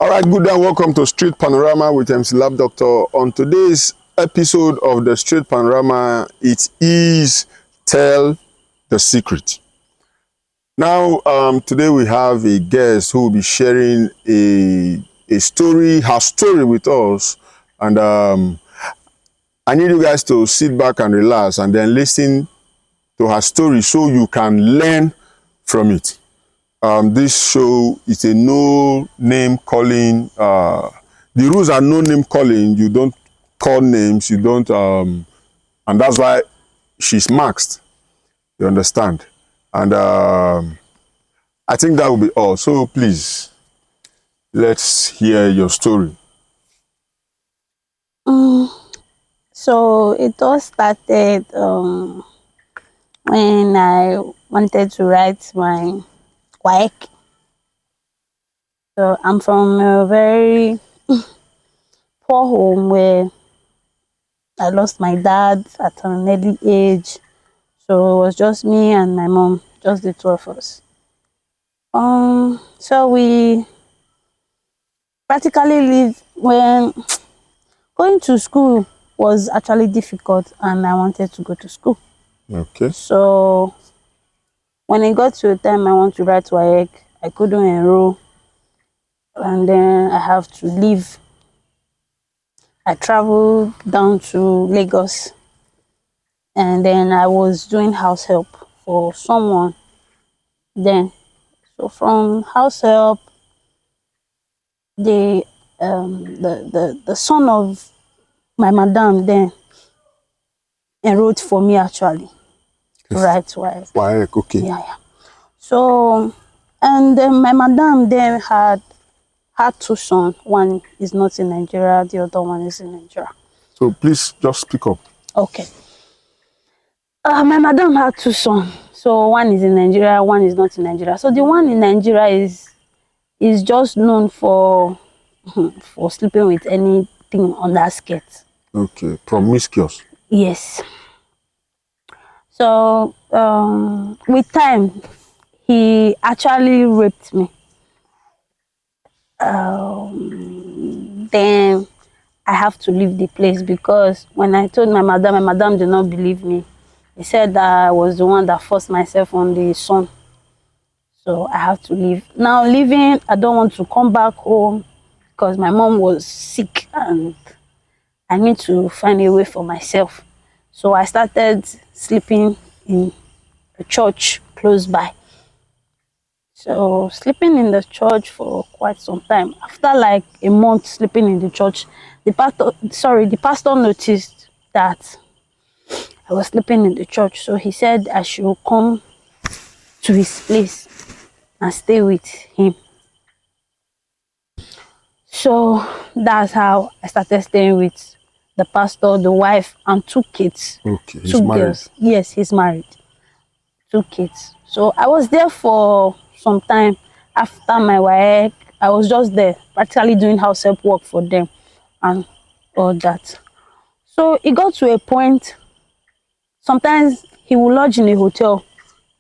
All right, good and welcome to Street Panorama with MC Lab Doctor. On today's episode of the Street Panorama, it is Tell the Secret. Now, today we have a guest who will be sharing her story with us. And I need you guys to sit back and relax and then listen to her story so you can learn from it. This show is a no name calling. The rules are no name calling. You don't call names. You don't, and that's why she's maxed. You understand? And I think that will be all. So please, let's hear your story. So it all started when I wanted to write my WAEC. So I'm from a very poor home where I lost my dad at an early age. So it was just me and my mom, just the two of us. So we practically lived when going to school was actually difficult and I wanted to go to school. Okay. So when it got to a time I want to write WAEC, I couldn't enroll. And then I have to leave. I traveled down to Lagos. And then I was doing house help for someone then. So from house help, the son of my madam then enrolled for me actually. Right, WAEC, okay. Yeah. So, and then my madam then had two sons. One is not in Nigeria, the other one is in Nigeria. So please just speak up. Okay. My madam had two sons. So one is in Nigeria, one is not in Nigeria. So the one in Nigeria is just known for sleeping with anything on that skirt. Okay, promiscuous. Yes. So with time, he actually raped me. Then I have to leave the place because when I told my madam did not believe me. He said that I was the one that forced myself on the son. So I have to leave. Now leaving, I don't want to come back home because my mom was sick and I need to find a way for myself. So I started sleeping in a church close by. So sleeping in the church for quite some time. After like a month sleeping in the church, the pastor noticed that I was sleeping in the church. So he said I should come to his place and stay with him. So that's how I started staying with the pastor, the wife, and two kids. Okay, he's two married. Girls. Yes, he's married. Two kids. So I was there for some time after my WAEC. I was just there, practically doing house help work for them and all that. So it got to a point, sometimes he will lodge in a hotel.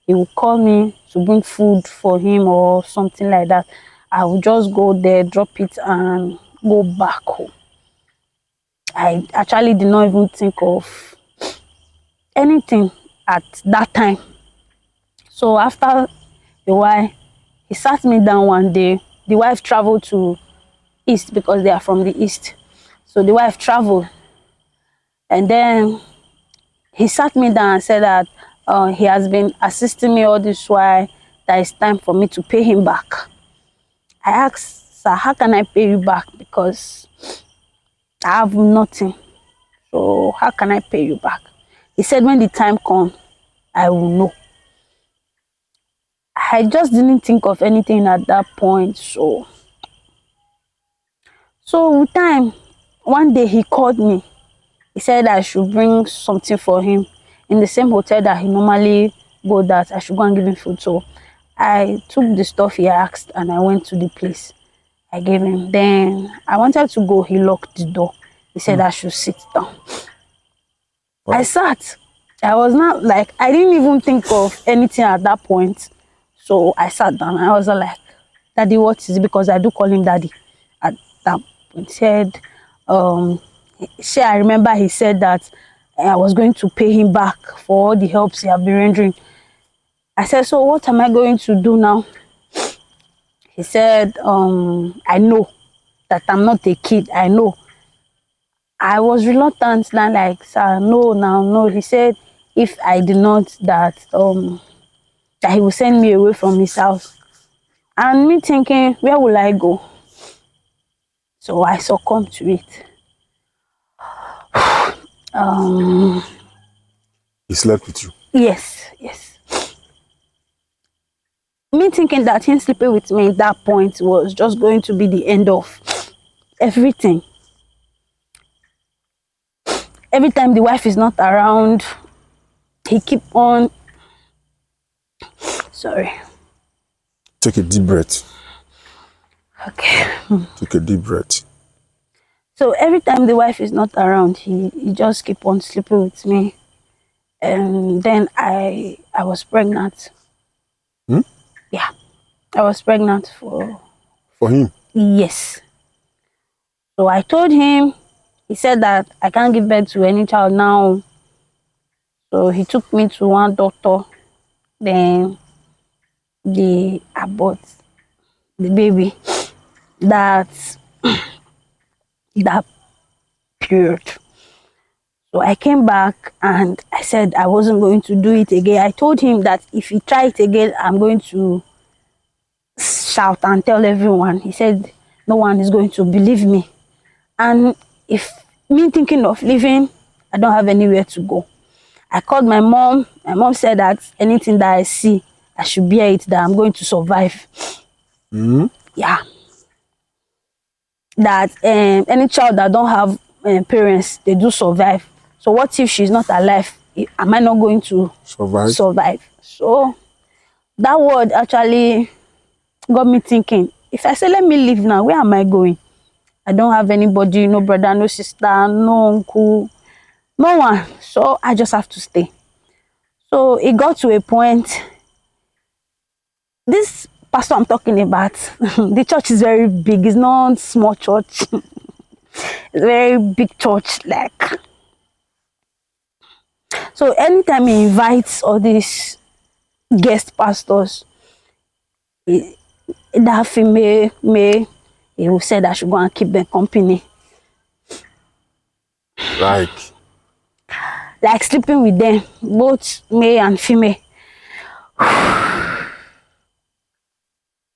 He will call me to bring food for him or something like that. I will just go there, drop it, and go back home. I actually did not even think of anything at that time. So after a while, he sat me down one day. The wife traveled to East because they are from the East. So the wife traveled. And then he sat me down and said that he has been assisting me all this while, that it's time for me to pay him back. I asked, sir, how can I pay you back? Because I have nothing. So how can I pay you back? He said, when the time comes, I will know. I just didn't think of anything at that point. So with time, one day he called me. He said I should bring something for him in the same hotel that he normally go, that I should go and give him food. So I took the stuff he asked and I went to the place. I gave him. Then I wanted to go. He locked the door. He said I should sit down. Wow. I sat. I was not like, I didn't even think of anything at that point. So I sat down. I was like, Daddy, what is it? Because I do call him Daddy. that point. He said, I remember he said that I was going to pay him back for all the helps he have been rendering. I said, so what am I going to do now? He said, I know that I'm not a kid. I know. I was reluctant then, like, sir, no, now, no. He said, if I did not, that he will send me away from his house. And me thinking, where will I go? So I succumbed to it. He slept with you. Yes, yes. Me thinking that him sleeping with me at that point was just going to be the end of everything. Every time the wife is not around, he keep on. Sorry. Take a deep breath. Okay. Take a deep breath. So every time the wife is not around, he just keep on sleeping with me. And then I was pregnant. Yeah. I was pregnant for him. Yes. So I told him, he said that I can't give birth to any child now. So he took me to one doctor. Then they abort the baby that that period. So I came back and I said I wasn't going to do it again. I told him that if he tried it again, I'm going to shout and tell everyone. He said no one is going to believe me. And if me thinking of leaving, I don't have anywhere to go. I called my mom. My mom said that anything that I see, I should bear it, that I'm going to survive. Yeah. That any child that don't have parents, they do survive. So what if she's not alive? Am I not going to survive? So that word actually got me thinking, if I say let me leave now, where am I going? I don't have anybody, no brother, no sister, no uncle, no one. So I just have to stay. So it got to a point. This pastor I'm talking about, the church is very big. It's not small church. It's a very big church. Like, so anytime he invites all these guest pastors, that female may he will say that I should go and keep them company. Like sleeping with them, both male and female.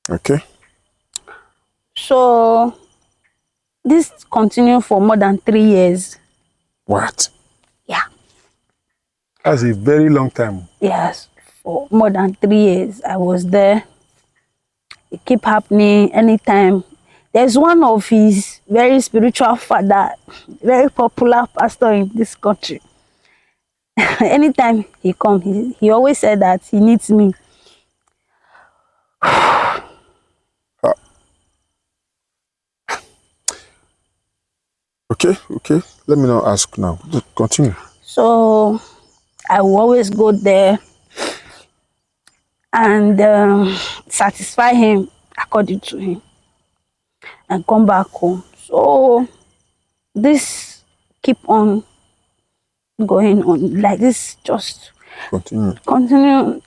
Okay. So this continued for more than 3 years. What? Yeah. That's a very long time. Yes, for more than 3 years I was there. It kept happening anytime. There's one of his very spiritual father, very popular pastor in this country. Anytime he come, he always said that he needs me. Okay. Let me not ask now. Continue. So I will always go there and satisfy him according to him and come back home. So this keep on going on like this, just continue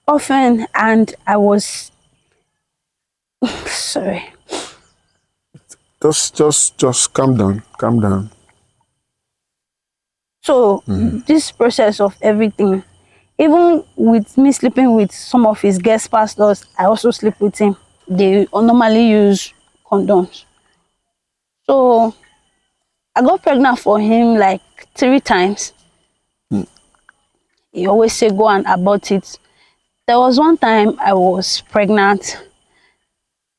often. And I was sorry. Just calm down. So this process of everything, even with me sleeping with some of his guest pastors, I also sleep with him. They normally use condoms. So I got pregnant for him like 3 times. He always say go and abort it. There was one time I was pregnant.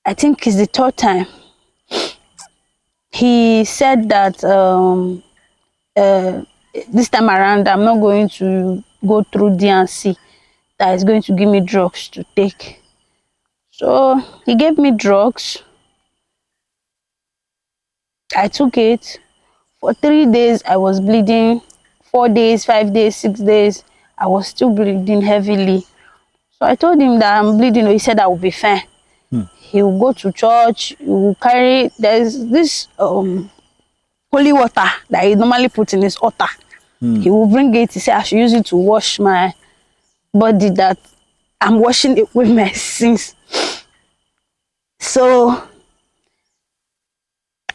I think it's the 3rd time. He said that this time around I'm not going to go through D&C, that is going to give me drugs to take. So he gave me drugs. I took it. For 3 days I was bleeding. 4 days, 5 days, 6 days, I was still bleeding heavily. So I told him that I'm bleeding. He said I will be fine. He will go to church. He will carry. There's this holy water that he normally put in his altar. He will bring it. He say I should use it to wash my body, that I'm washing away my sins. So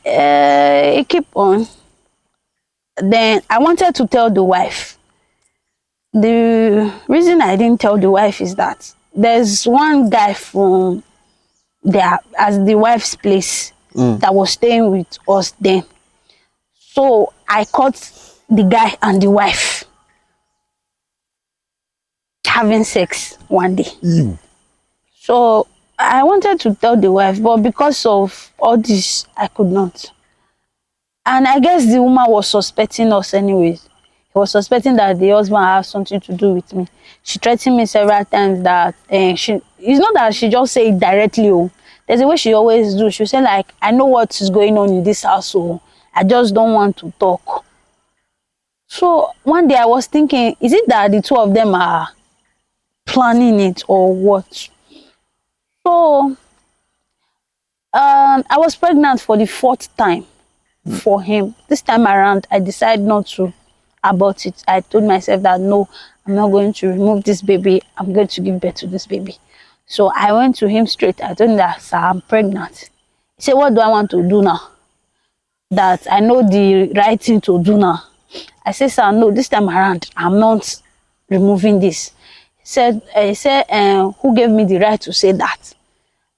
he keep on. Then I wanted to tell the wife. The reason I didn't tell the wife is that there's one guy from there as the wife's place that was staying with us then. So I caught the guy and the wife having sex one day. Ew. So I wanted to tell the wife, but because of all this, I could not. And I guess the woman was suspecting us anyways. He was suspecting that the husband had something to do with me. She threatened me several times that it's not that she just say it directly. Oh, there's a way she always do. She say like, I know what is going on in this household. I just don't want to talk. So one day I was thinking, is it that the two of them are planning it or what? So I was pregnant for the 4th time for him. This time around, I decided not to abort it. I told myself that no, I'm not going to remove this baby. I'm going to give birth to this baby. So I went to him straight. I told him that, sir, I'm pregnant. He said, what do I want to do now? That I know the right thing to do now. I said, sir, no, this time around, I'm not removing this. He said, who gave me the right to say that?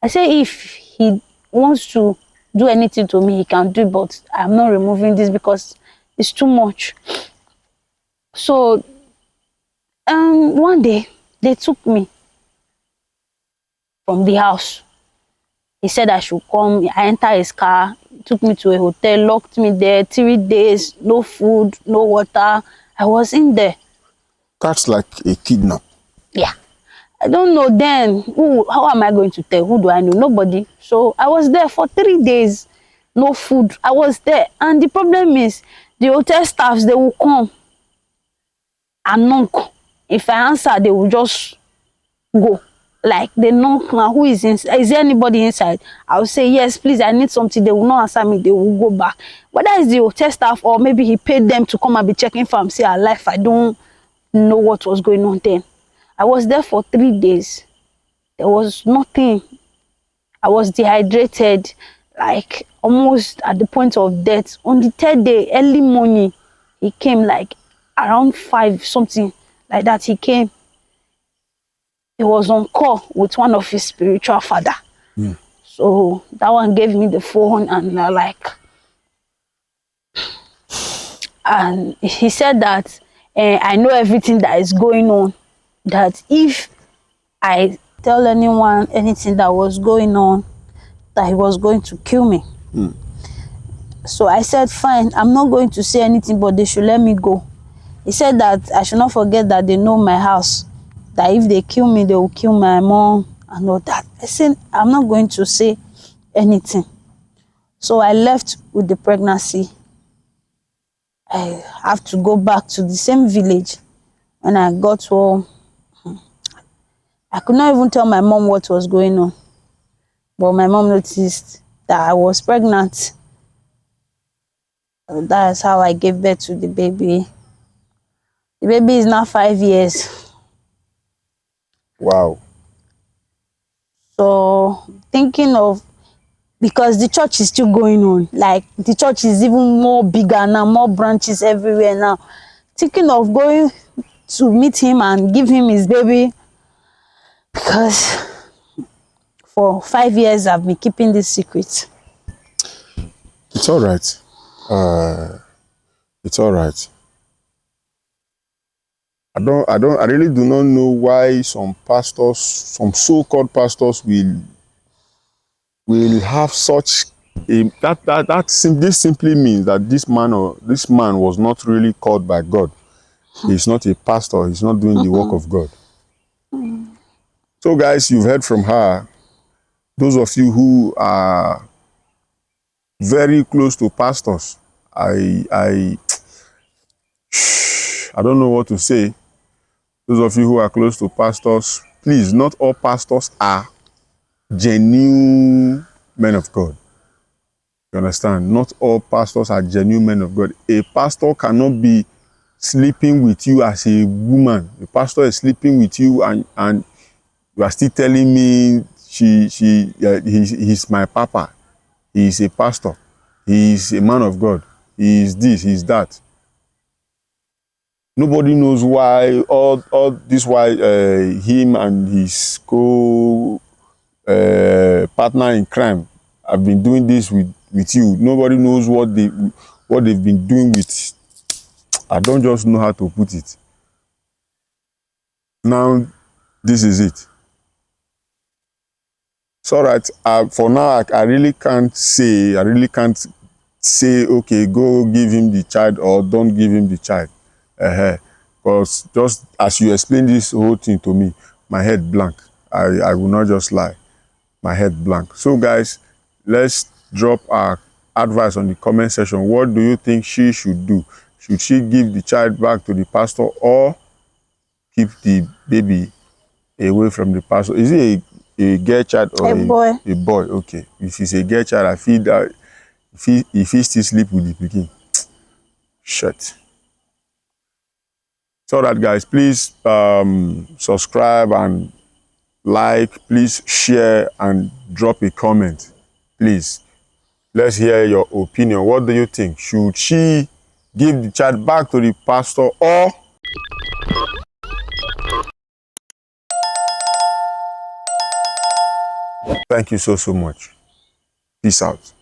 I said, if he wants to do anything to me, he can do it, but I'm not removing this because it's too much. So one day, they took me from the house. He said I should come. I entered his car, took me to a hotel, locked me there 3 days, no food, no water. I was in there. That's like a kidnap. Yeah. I don't know then. How am I going to tell? Who do I know? Nobody. So I was there for 3 days, no food. I was there. And the problem is, the hotel staffs, they will come and knock. If I answer, they will just go. Like they knock now, who is inside? Is there anybody inside? I will say, yes, please, I need something. They will not answer me. They will go back. Whether it's the hotel staff or maybe he paid them to come and be checking for him, say our life. I don't know what was going on then. I was there for 3 days. There was nothing. I was dehydrated, like almost at the point of death. On the 3rd day, early morning, he came like around 5, something like that. He came. He was on call with one of his spiritual father. So that one gave me the phone and he said that I know everything that is going on. That if I tell anyone anything that was going on, that he was going to kill me. So I said, fine, I'm not going to say anything, but they should let me go. He said that I should not forget that they know my house, that if they kill me, they will kill my mom and all that. I said, I'm not going to say anything. So I left with the pregnancy. I have to go back to the same village. When I got home, I could not even tell my mom what was going on. But my mom noticed that I was pregnant. So that's how I gave birth to the baby. The baby is now 5 years. Wow. So thinking of, because the church is still going on, like the church is even more bigger now, more branches everywhere now. Thinking of going to meet him and give him his baby, because for 5 years I've been keeping this secret. It's all right. It's all right. I really do not know why some pastors, some so-called pastors will have such a, this simply means that this man was not really called by God. He's not a pastor. He's not doing the work of God. So guys, you've heard from her. Those of you who are very close to pastors, I don't know what to say. Those of you who are close to pastors, please, not all pastors are genuine men of God. You understand? Not all pastors are genuine men of God. A pastor cannot be sleeping with you as a woman. A pastor is sleeping with you, and you are still telling me he's my papa. He is a pastor. He is a man of God. He is this, he is that. Nobody knows why all this, why him and his partner in crime have been doing this with you. Nobody knows what they've been doing with. I don't just know how to put it. Now, this is it. It's all right. For now, I really can't say. Okay, go give him the child or don't give him the child. Because just as you explained this whole thing to me, my head blank. I will not just lie. My head blank. So guys, let's drop our advice on the comment section. What do you think she should do? Should she give the child back to the pastor or keep the baby away from the pastor? Is it a girl child or A boy. a boy? Okay. If it's a girl child, I feel that if he still sleep with the pikin, shit. So that guys, please subscribe and like, please share and drop a comment. Please, let's hear your opinion. What do you think? Should she give the child back to the pastor or? Thank you so much. Peace out.